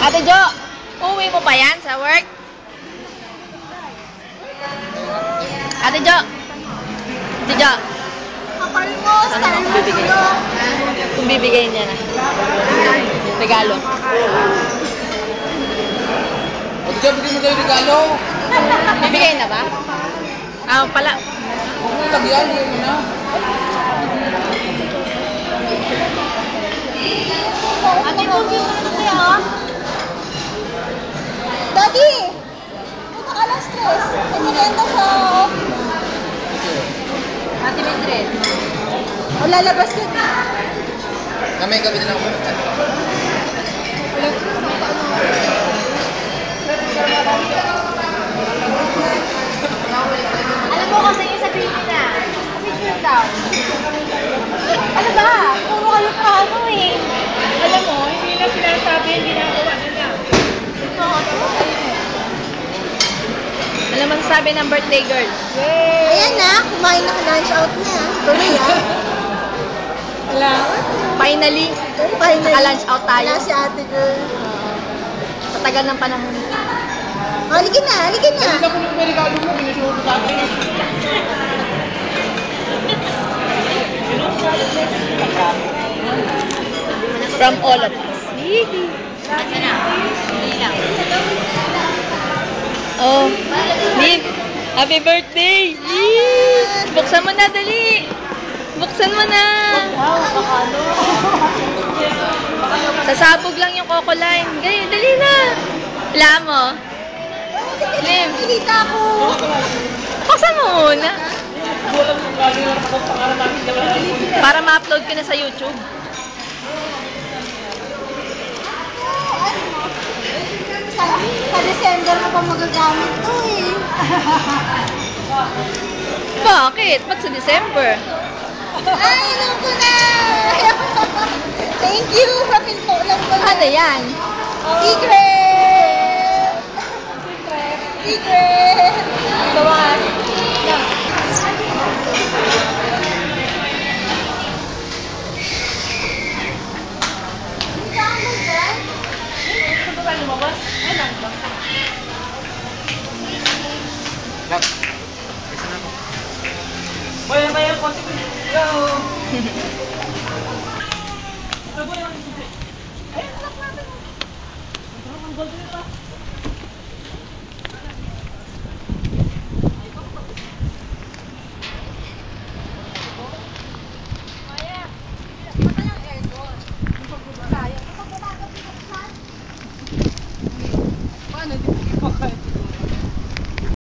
Ate Jo, uwi mo pa yan sa work? Ate Jo. Ate Jo. Kapal mo, Ano kung bibigay? Kung bibigay niya na. Regalo. Ate Jo, bigyan mo tayo regalo. Bibigay na ba? Ah, pala. Huwag mo lagyan, bigyan mo na. Ate Jo, ano kaya? Daddy! Puta ka lang stress. Pumirienda sa office. Ate Mildred. O lalabas ka na. Mamaya gabi na lang ako. Alam mo kasi yung sabihin nila. Picture daw. Ano ba? Puro kayo pa ano eh. Alam mo, hindi na sinasabi, hindi ginagawa na lang. Ano man sabi ng birthday girl? Ayan na, kumain na lunch out na. Tuloy ah. Wala. Finally, Finally. naka-lunch out tayo. Wala si ate girl. Patagal ng panahon. Oh, halika na, halika na. Hindi ako nung may regalo mo, pinasuot sa akin. From all of us. Asa na? Hindi lang. Oh, Liv, happy birthday! Liv! Buksan mo na, dali! Buksan mo na! Sasabog lang yung Coco Line. Ganyan, dali na! Wala mo? Liv, Nakikita ko. buksan mo muna. Wala mong galing lang ako pangalan namin. Para ma-upload ko na sa YouTube. Sa December na pa magagamit to eh. Bakit? Ba't sa December? Ay, alam ko na! Thank you! Kapinto lang pala. Ano yan? Secret! Secret! Gawan. Ito ba lumabas? Ay, lang. Love, isa na ako. Boy, may konti ko. Yo! Ito ba yung susi? Ay, anak natin. Ang gold nito pa. Paano? Hindi ko